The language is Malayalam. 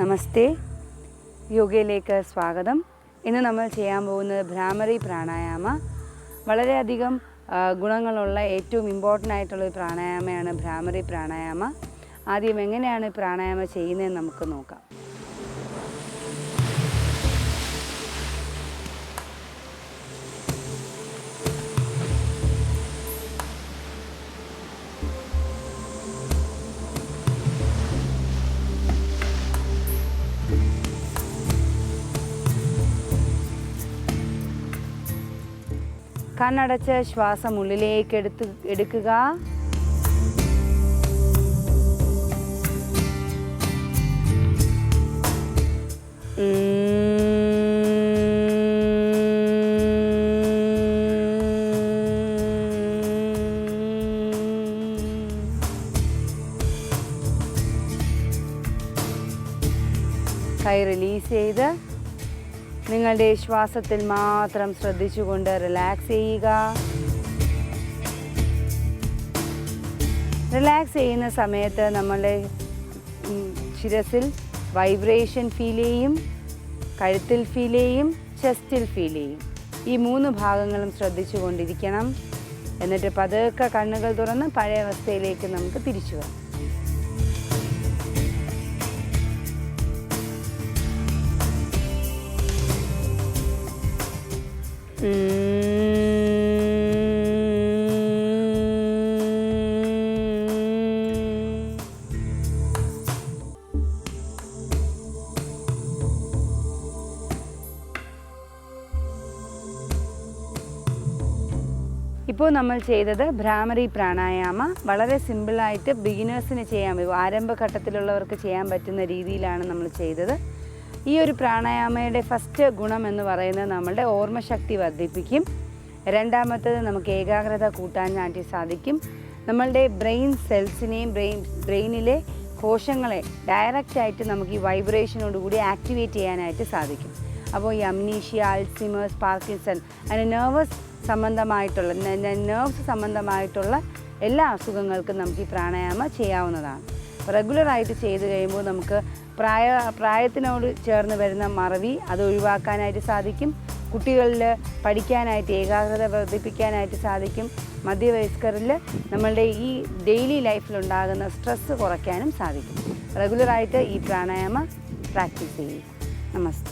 നമസ്തേ, യോഗയിലേക്ക് സ്വാഗതം. ഇന്ന് നമ്മൾ ചെയ്യാൻ പോകുന്നത് ഭ്രാമരി പ്രാണായാമ. വളരെയധികം ഗുണങ്ങളുള്ള ഏറ്റവും ഇമ്പോർട്ടൻ്റ് ആയിട്ടുള്ളൊരു പ്രാണായാമയാണ് ഭ്രാമരി പ്രാണായാമ. ആദ്യം എങ്ങനെയാണ് പ്രാണായാമ ചെയ്യുന്നതെന്ന് നമുക്ക് നോക്കാം. കണ്ണടച്ച് ശ്വാസം ഉള്ളിലേക്ക് എടുക്കുക. കൈ റിലീസ് ചെയ്ത് നിങ്ങളുടെ ശ്വാസത്തിൽ മാത്രം ശ്രദ്ധിച്ചുകൊണ്ട് റിലാക്സ് ചെയ്യുക. റിലാക്സ് ചെയ്യുന്ന സമയത്ത് നമ്മളുടെ ശിരസിൽ വൈബ്രേഷൻ ഫീൽ ചെയ്യും, കഴുത്തിൽ ഫീൽ ചെയ്യും, ചെസ്റ്റിൽ ഫീൽ ചെയ്യും. ഈ 3 ഭാഗങ്ങളും ശ്രദ്ധിച്ചു കൊണ്ടിരിക്കണം. എന്നിട്ട് പതുക്കെ കണ്ണുകൾ തുറന്ന് പഴയ അവസ്ഥയിലേക്ക് നമുക്ക് തിരിച്ചു വരാം. ഇപ്പോൾ നമ്മൾ ചെയ്തത് ഭ്രാമരി പ്രാണായാമ. വളരെ സിമ്പിളായിട്ട് ബിഗിനേഴ്സിന് ചെയ്യാൻ പറ്റും, ആരംഭഘട്ടത്തിലുള്ളവർക്ക് ചെയ്യാൻ പറ്റുന്ന രീതിയിലാണ് നമ്മൾ ചെയ്തത്. ഈ ഒരു പ്രാണായാമയുടെ ഫസ്റ്റ് ഗുണം എന്ന് പറയുന്നത് നമ്മളുടെ ഓർമ്മശക്തി വർദ്ധിപ്പിക്കും. രണ്ടാമത്തേത് നമുക്ക് ഏകാഗ്രത കൂട്ടാനായിട്ട് സാധിക്കും. നമ്മളുടെ ബ്രെയിൻ സെൽസിനെയും ബ്രെയിനിലെ കോശങ്ങളെ ഡയറക്റ്റായിട്ട് നമുക്ക് ഈ വൈബ്രേഷനോടുകൂടി ആക്ടിവേറ്റ് ചെയ്യാനായിട്ട് സാധിക്കും. അപ്പോൾ ഈ അംനീഷ്യ, അൾസിമേഴ്സ്, പാർക്കിൻസൺ അങ്ങനെ നെർവ്സ് സംബന്ധമായിട്ടുള്ള എല്ലാ അസുഖങ്ങൾക്കും നമുക്ക് ഈ പ്രാണായാമ ചെയ്യാവുന്നതാണ്. റെഗുലറായിട്ട് ചെയ്ത് കഴിയുമ്പോൾ നമുക്ക് പ്രായത്തിനോട് ചേർന്ന് വരുന്ന മറവി അത് ഒഴിവാക്കാനായിട്ട് സാധിക്കും. കുട്ടികളിൽ പഠിക്കാനായിട്ട് ഏകാഗ്രത വർദ്ധിപ്പിക്കാനായിട്ട് സാധിക്കും. മധ്യവയസ്കരിൽ നമ്മളുടെ ഈ ഡെയിലി ലൈഫിലുണ്ടാകുന്ന സ്ട്രെസ്സ് കുറയ്ക്കാനും സാധിക്കും. റെഗുലറായിട്ട് ഈ പ്രാണായാമ പ്രാക്ടീസ് ചെയ്യും. നമസ്തേ.